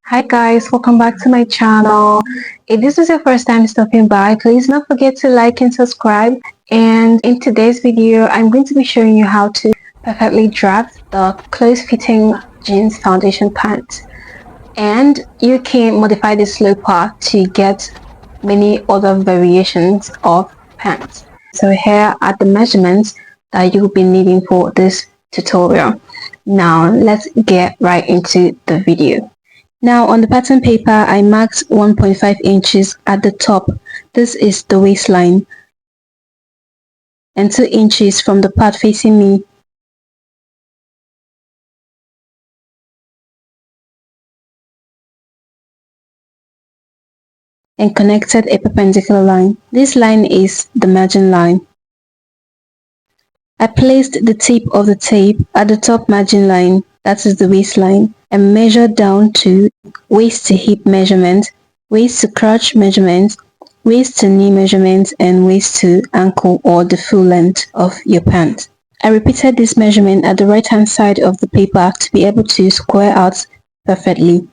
Hi guys, welcome back to my channel. If this is your first time stopping by, please don't forget to like and subscribe. And in today's video, I'm going to be showing you how to perfectly draft the close-fitting jeans foundation pant. And you can modify the sloper to get many other variations of pants. So here are the measurements that you'll be needing for this tutorial. Now let's get right into the video. Now on the pattern paper, I marked 1.5 inches at the top. This is the waistline, and 2 inches from the part facing me. And connected a perpendicular line. This line is the margin line. I placed the tip of the tape at the top margin line, that is the waistline, and measured down to waist to hip measurement, waist to crotch measurement, waist to knee measurement, and waist to ankle or the full length of your pant. I repeated this measurement at the right hand side of the paper to be able to square out perfectly.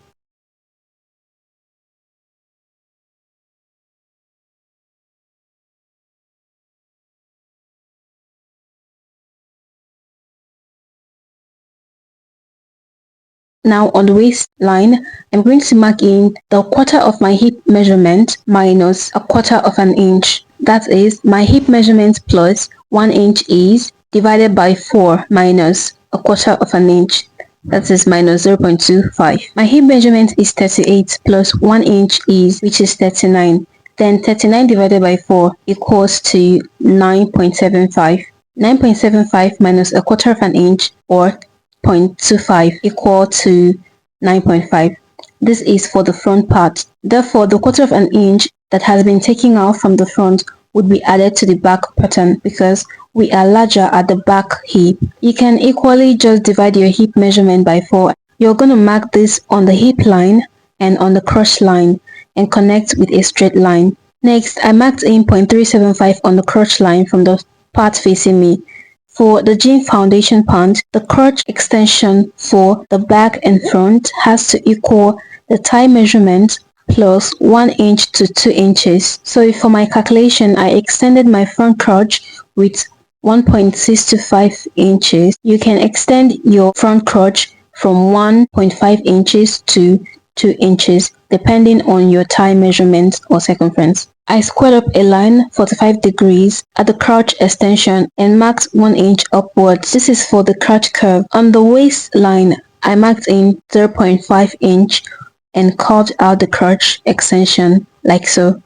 Now on the waistline, I'm going to mark in the quarter of my hip measurement minus a quarter of an inch. That is, my hip measurement plus 1 inch is divided by 4 minus a quarter of an inch. That is minus 0.25. My hip measurement is 38 plus 1 inch is, which is 39. Then 39 divided by 4 equals to 9.75. 9.75 minus a quarter of an inch, or 0.25, equal to 9.5. This is for the front part. Therefore, the quarter of an inch that has been taken out from the front would be added to the back pattern because we are larger at the back hip. You can equally just divide your hip measurement by 4. You're going to mark this on the hip line and on the crotch line and connect with a straight line. Next, I marked in 0.375 on the crotch line from the part facing me. For the jean foundation pant, the crotch extension for the back and front has to equal the thigh measurement plus 1 inch to 2 inches. So for my calculation, I extended my front crotch with 1.625 inches. You can extend your front crotch from 1.5 inches to 2 inches depending on your thigh measurement or circumference. I squared up a line 45 degrees at the crotch extension and marked 1 inch upwards. This is for the crotch curve. On the waistline, I marked in 0.5 inch and curved out the crotch extension like so.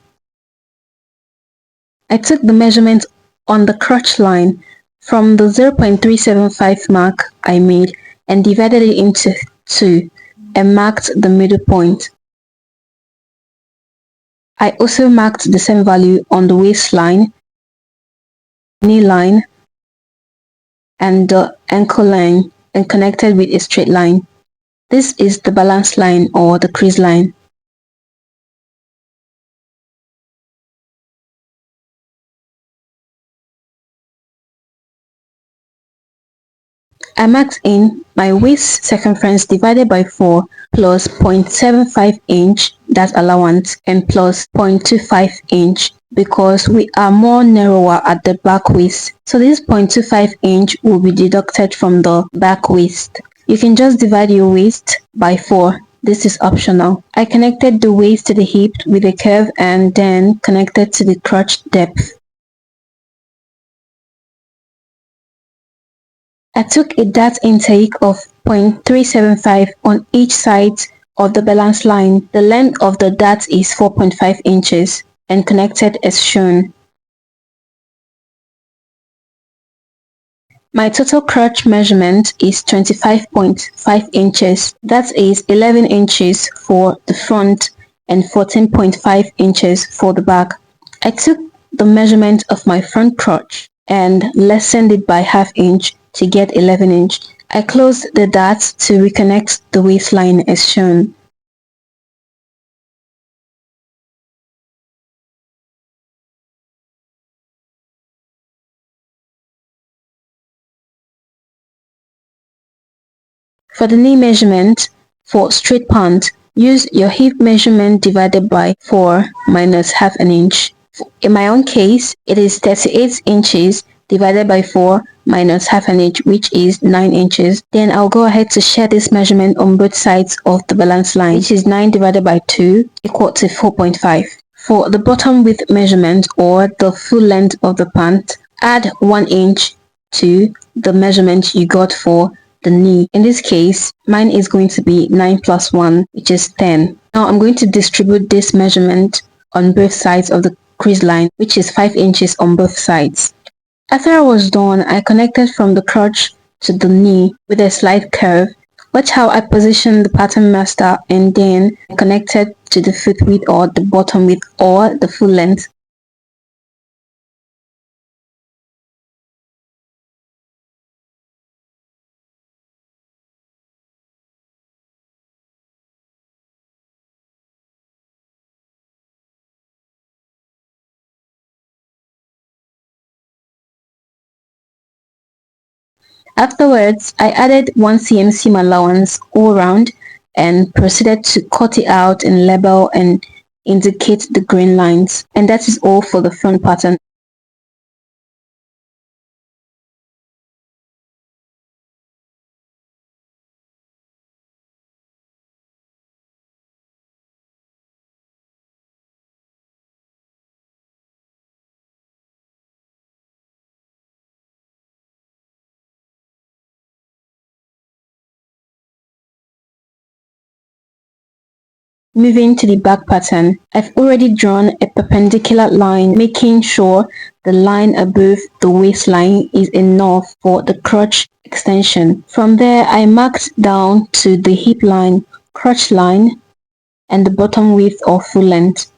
I took the measurement on the crotch line from the 0.375 mark I made and divided it into 2 and marked the middle point. I also marked the same value on the waistline, knee line, and the ankle line and connected with a straight line. This is the balance line or the crease line. I marked in my waist circumference divided by 4 plus 0.75 inch, that's allowance, and plus 0.25 inch because we are more narrower at the back waist. So this 0.25 inch will be deducted from the back waist. You can just divide your waist by 4. This is optional. I connected the waist to the hip with a curve and then connected to the crotch depth. I took a dart intake of 0.375 on each side of the balance line. The length of the dart is 4.5 inches and connected as shown. My total crotch measurement is 25.5 inches. That is 11 inches for the front and 14.5 inches for the back. I took the measurement of my front crotch and lessened it by ½ inch to get 11 inch. I closed the dart to reconnect the waistline as shown. For the knee measurement for straight pant, Use your hip measurement divided by 4 minus half an inch. In my own case, it is 38 inches divided by 4 minus half an inch, which is 9 inches. Then I'll go ahead to share this measurement on both sides of the balance line, which is 9 divided by 2 equal to 4.5. For the bottom width measurement, or the full length of the pant, add 1 inch to the measurement you got for the knee. In this case, mine is going to be 9 plus 1, which is 10. Now I'm going to distribute this measurement on both sides of the crease line, which is 5 inches on both sides. After I was done, I connected from the crotch to the knee with a slight curve. Watch how I position the pattern master and then I connected to the foot width or the bottom width or the full length. Afterwards, I added 1 cm seam allowance all round and proceeded to cut it out and label and indicate the green lines. And that is all for the front pattern. Moving to the back pattern, I've already drawn a perpendicular line, making sure the line above the waistline is enough for the crotch extension. From there, I marked down to the hip line, crotch line, and the bottom width or full length.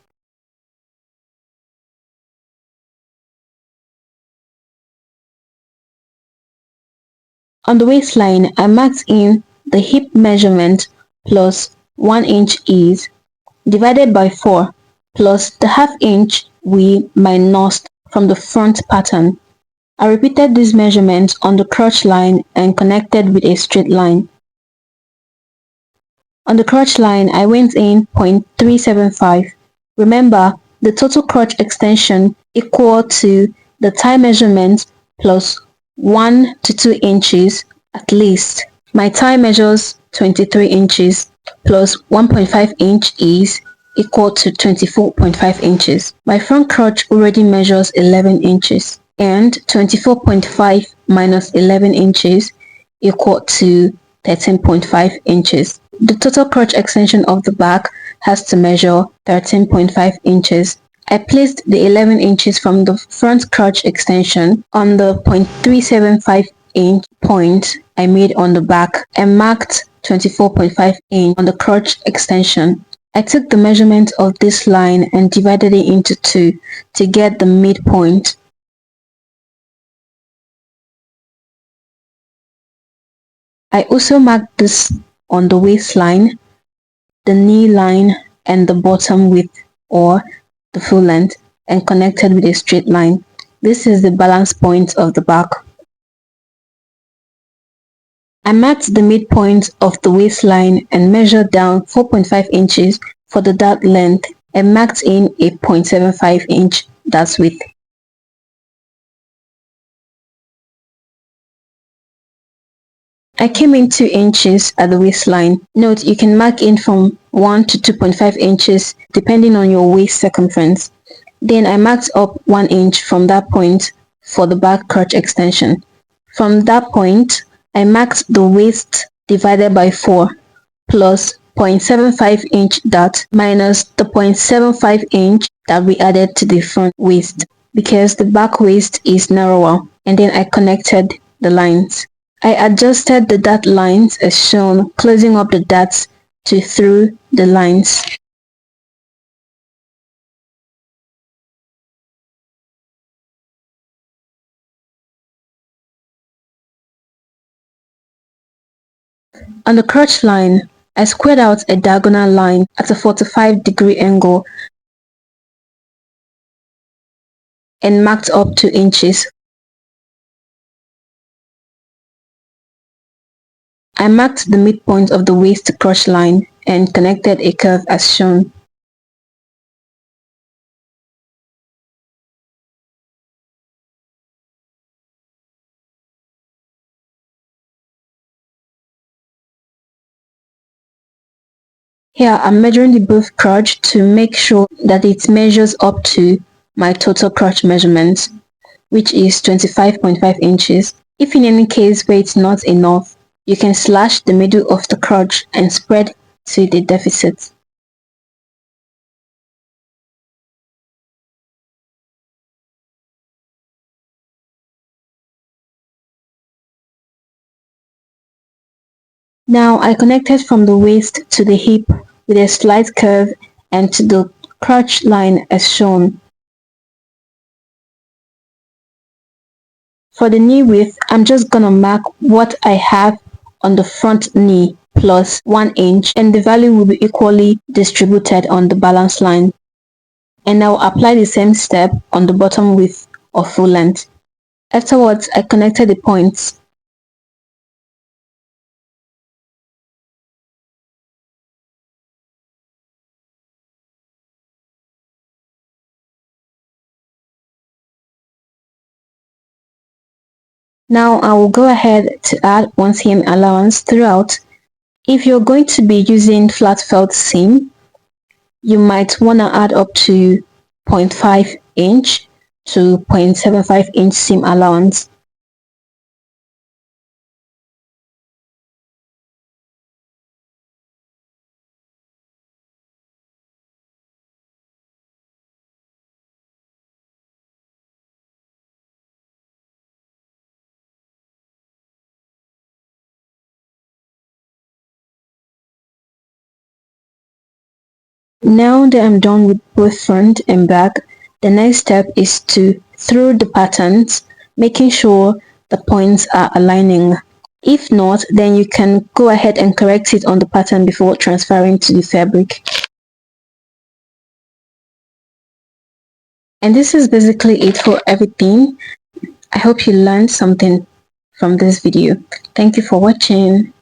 On the waistline, I marked in the hip measurement plus 1 inch is divided by 4 plus the half inch we minused from the front pattern. I repeated these measurements on the crotch line and connected with a straight line. On the crotch line, I went in 0.375. Remember, the total crotch extension equal to the thigh measurement plus 1 to 2 inches at least. My thigh measures 23 inches plus 1.5 inch is equal to 24.5 inches. My front crotch already measures 11 inches and 24.5 minus 11 inches equal to 13.5 inches. The total crotch extension of the back has to measure 13.5 inches. I placed the 11 inches from the front crotch extension on the 0.375 inch point I made on the back and marked 24.5 inch on the crotch extension. I took the measurement of this line and divided it into 2 to get the midpoint. I also marked this on the waistline, the knee line, and the bottom width or the full length and connected with a straight line. This is the balance point of the back. I marked the midpoint of the waistline and measured down 4.5 inches for the dart length and marked in a 0.75 inch dart width. I came in 2 inches at the waistline. Note, you can mark in from 1 to 2.5 inches depending on your waist circumference. Then I marked up 1 inch from that point for the back crotch extension. From that point, I marked the waist divided by 4 plus 0.75 inch dart minus the 0.75 inch that we added to the front waist because the back waist is narrower, and then I connected the lines. I adjusted the dart lines as shown, closing up the darts to through the lines. On the crotch line, I squared out a diagonal line at a 45-degree angle and marked up 2 inches. I marked the midpoint of the waist crotch line and connected a curve as shown. Here I'm measuring the both crotch to make sure that it measures up to my total crotch measurement, which is 25.5 inches. If in any case where it's not enough, you can slash the middle of the crotch and spread to the deficit. Now I connected from the waist to the hip with a slight curve and to the crotch line as shown. For the knee width, I'm just gonna mark what I have on the front knee plus 1 inch, and the value will be equally distributed on the balance line. And now apply the same step on the bottom width of full length. Afterwards, I connected the points. Now I will go ahead to add 1 cm allowance throughout. If you're going to be using flat felt seam, you might want to add up to 0.5 inch to 0.75 inch seam allowance. Now that I'm done with both front and back, the next step is to through the patterns, making sure the points are aligning. If not, then you can go ahead and correct it on the pattern before transferring to the fabric. And this is basically it for everything. I hope you learned something from this video. Thank you for watching.